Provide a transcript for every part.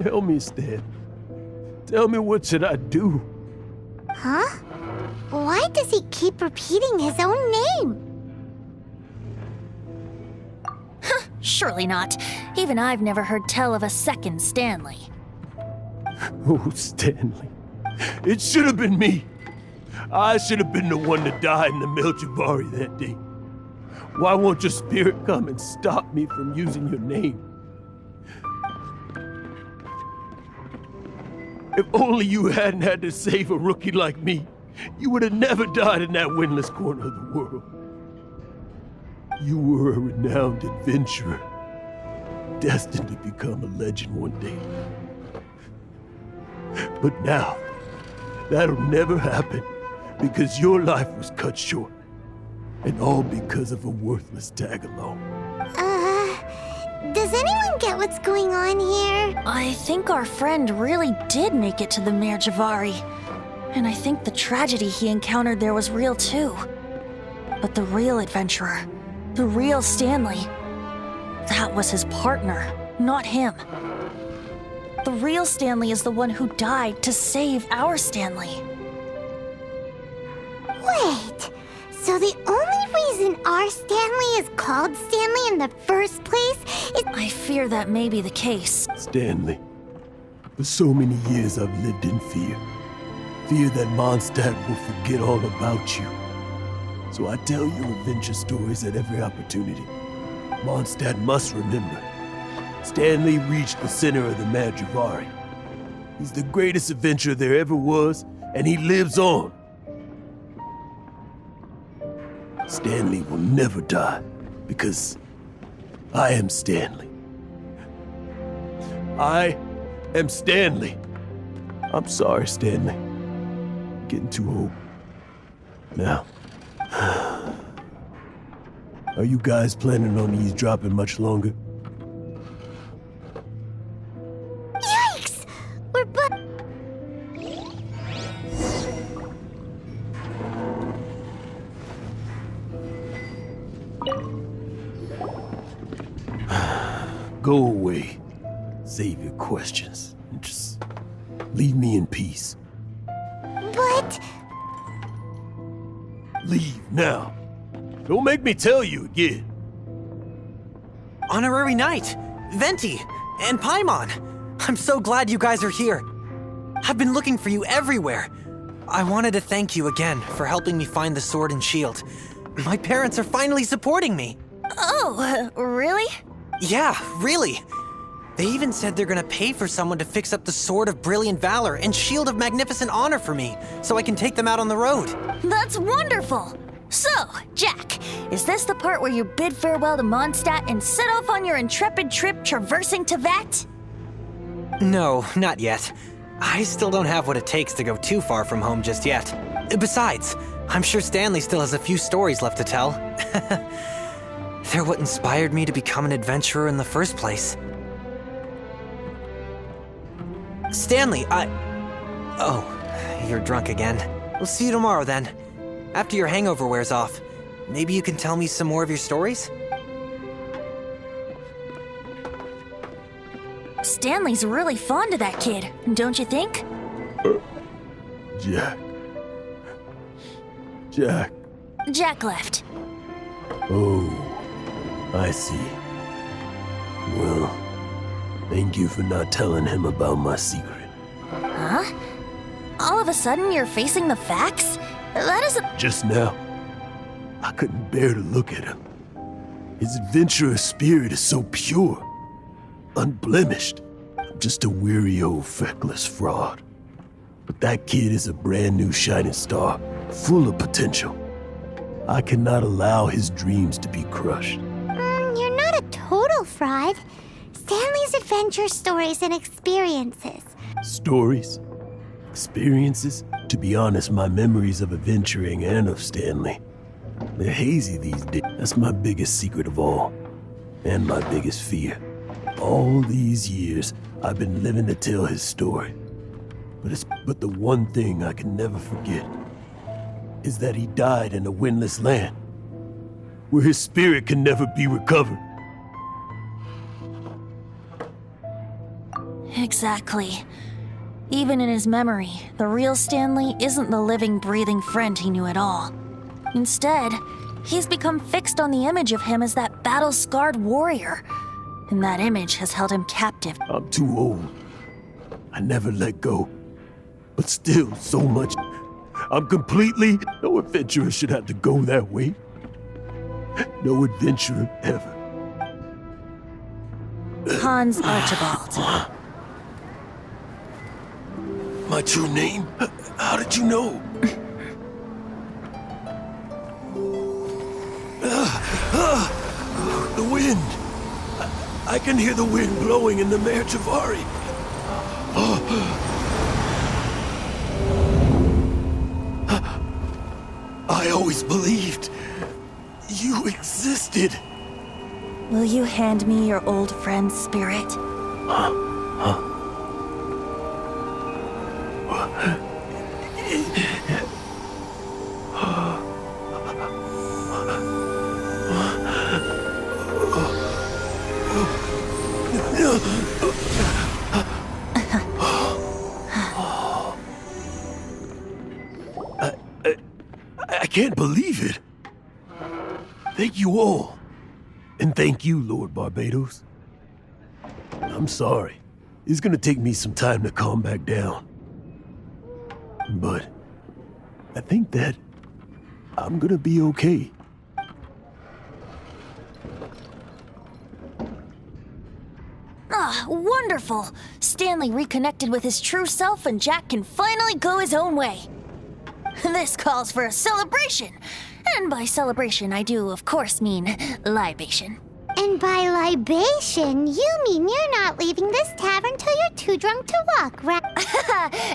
Tell me, Stan. Tell me, what should I do? Huh? Why does he keep repeating his own name? Surely not. Even I've never heard tell of a second Stanley. Oh, Stanley. It should have been me. I should have been the one to die in the Melchivari that day. Why won't your spirit come and stop me from using your name? If only you hadn't had to save a rookie like me, you would have never died in that windless corner of the world. You were a renowned adventurer, destined to become a legend one day. But now, that'll never happen, because your life was cut short, and all because of a worthless tag-along. Does anyone get what's going on here? I think our friend really did make it to the Mirjavari. And I think the tragedy he encountered there was real too. But the real adventurer, the real Stanley, that was his partner, not him. The real Stanley is the one who died to save our Stanley. Wait, so the only reason our Stanley is called Stanley in the first place is— I fear that may be the case. Stanley, for so many years I've lived in fear. Fear that Mondstadt will forget all about you. So I tell you adventure stories at every opportunity. Mondstadt must remember. Stanley reached the center of the Mirjavari. He's the greatest adventurer there ever was, and he lives on. Stanley will never die, because I am Stanley. I am Stanley. I'm sorry, Stanley. I'm getting too old. Now, are you guys planning on eavesdropping much longer? Yikes! We're Go away. Save your questions. And just leave me in peace. But— Leave now. Don't make me tell you again. Honorary Knight, Venti, and Paimon. I'm so glad you guys are here. I've been looking for you everywhere. I wanted to thank you again for helping me find the sword and shield. My parents are finally supporting me. Oh, really? Yeah, really. They even said they're gonna pay for someone to fix up the Sword of Brilliant Valor and Shield of Magnificent Honor for me, so I can take them out on the road. That's wonderful! So, Jack, is this the part where you bid farewell to Mondstadt and set off on your intrepid trip traversing Tevat? No, not yet. I still don't have what it takes to go too far from home just yet. Besides, I'm sure Stanley still has a few stories left to tell. They're what inspired me to become an adventurer in the first place. Stanley, Oh, you're drunk again. We'll see you tomorrow then. After your hangover wears off, maybe you can tell me some more of your stories? Stanley's really fond of that kid, don't you think? Jack. Jack. Jack left. Oh, I see. Well, thank you for not telling him about my secret. Huh? All of a sudden you're facing the facts? That isn't— Just now, I couldn't bear to look at him. His adventurous spirit is so pure, unblemished. I'm just a weary old feckless fraud. But that kid is a brand new shining star, full of potential. I cannot allow his dreams to be crushed. You're not a total fraud. Stanley's adventure stories and experiences. Stories? Experiences? To be honest, my memories of adventuring and of Stanley, they're hazy these days. That's my biggest secret of all, and my biggest fear. All these years, I've been living to tell his story. But the one thing I can never forget is that he died in a windless land, where his spirit can never be recovered. Exactly. Even in his memory, the real Stanley isn't the living, breathing friend he knew at all. Instead, he's become fixed on the image of him as that battle-scarred warrior. And that image has held him captive. I'm too old. I never let go. But still, so much. I'm completely... No adventurer should have to go that way. No adventurer ever. Hans Archibald. My true name? How did you know? The wind. I can hear the wind blowing in the Mare Javari. I always believed you existed. Will you hand me your old friend's spirit? I can't believe it. Thank you all. And thank you, Lord Barbatos. I'm sorry. It's gonna take me some time to calm back down. But I think that I'm gonna be okay. Ah, wonderful! Stanley reconnected with his true self and Jack can finally go his own way. This calls for a celebration. And by celebration, I do, of course, mean libation. And by libation, you mean you're not leaving this tavern till you're too drunk to walk, right?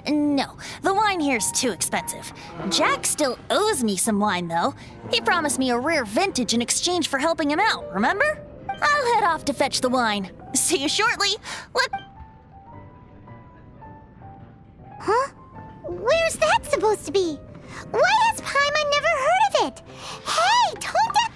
No, the wine here's too expensive. Jack still owes me some wine, though. He promised me a rare vintage in exchange for helping him out, remember? I'll head off to fetch the wine. See you shortly. Huh? Where's that supposed to be? Why has Paimon never heard of it? Hey, don't get...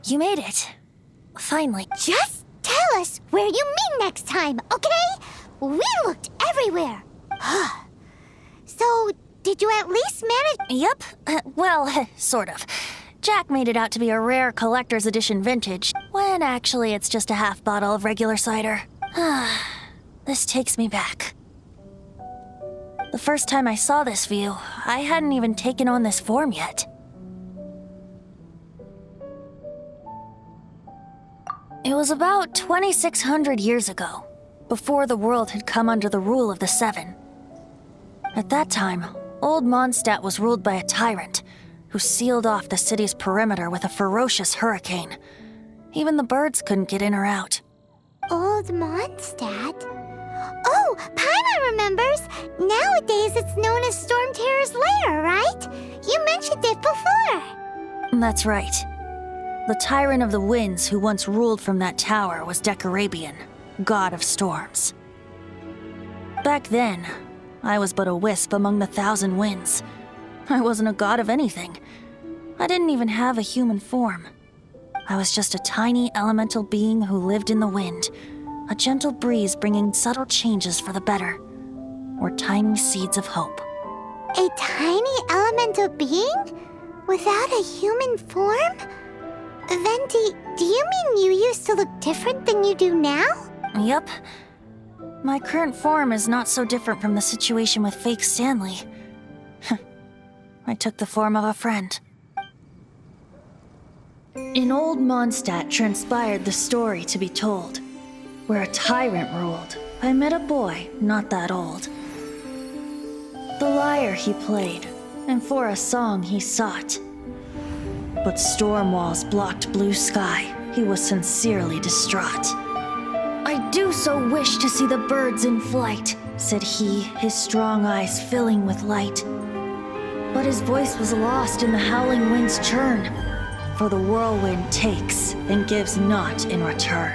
You made it. Finally. Just tell us where you meet next time, okay? We looked everywhere. So, did you at least manage... Yep. Well, sort of. Jack made it out to be a rare collector's edition vintage, when actually it's just a half bottle of regular cider. This takes me back. The first time I saw this view, I hadn't even taken on this form yet. It was about 2,600 years ago, before the world had come under the rule of the Seven. At that time, Old Mondstadt was ruled by a tyrant who sealed off the city's perimeter with a ferocious hurricane. Even the birds couldn't get in or out. Old Mondstadt? Oh, Paimon remembers! Nowadays it's known as Storm Terror's lair, right? You mentioned it before. That's right. The Tyrant of the Winds who once ruled from that tower was Decarabian, god of storms. Back then, I was but a wisp among the thousand winds. I wasn't a god of anything. I didn't even have a human form. I was just a tiny elemental being who lived in the wind, a gentle breeze bringing subtle changes for the better, or tiny seeds of hope. A tiny elemental being? Without a human form? Venti, do you mean you used to look different than you do now? Yep. My current form is not so different from the situation with fake Stanley. I took the form of a friend. In old Mondstadt transpired the story to be told. Where a tyrant ruled, I met a boy not that old. The lyre he played, and for a song he sought. But storm walls blocked blue sky, he was sincerely distraught. I do so wish to see the birds in flight, said he, his strong eyes filling with light. But his voice was lost in the howling wind's churn, for the whirlwind takes and gives not in return.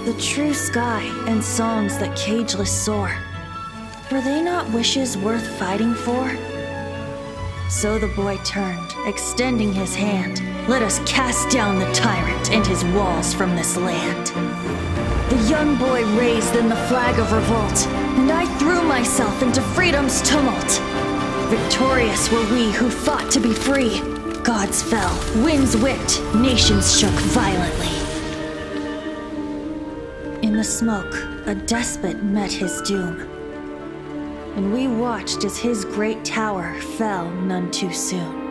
The true sky and songs that cageless soar, were they not wishes worth fighting for? So the boy turned, extending his hand. Let us cast down the tyrant and his walls from this land. The young boy raised then the flag of revolt, and I threw myself into freedom's tumult. Victorious were we who fought to be free. Gods fell, winds whipped, nations shook violently. In the smoke, a despot met his doom, and we watched as his great tower fell none too soon.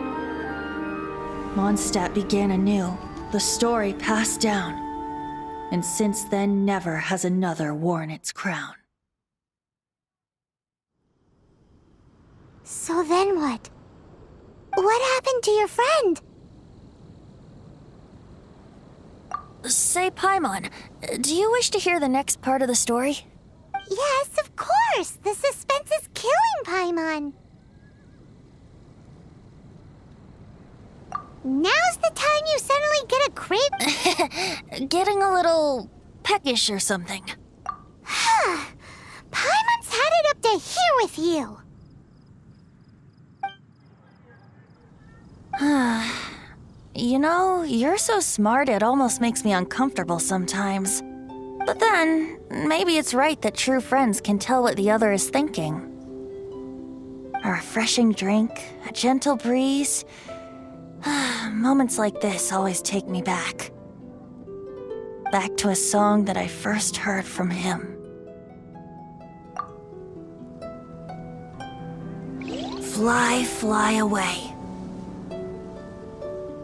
Mondstadt began anew, the story passed down, and since then never has another worn its crown. So then what? What happened to your friend? Say, Paimon, do you wish to hear the next part of the story? Yes, of course! The suspense is killing Paimon! Now's the time you suddenly get a creep. Getting a little peckish or something. Paimon's had it up to here with you! You know, you're so smart it almost makes me uncomfortable sometimes. But then, maybe it's right that true friends can tell what the other is thinking. A refreshing drink, a gentle breeze. Moments like this always take me back. Back to a song that I first heard from him. Fly, fly away.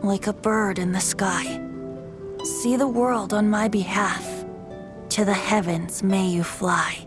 Like a bird in the sky. See the world on my behalf. To the heavens may you fly.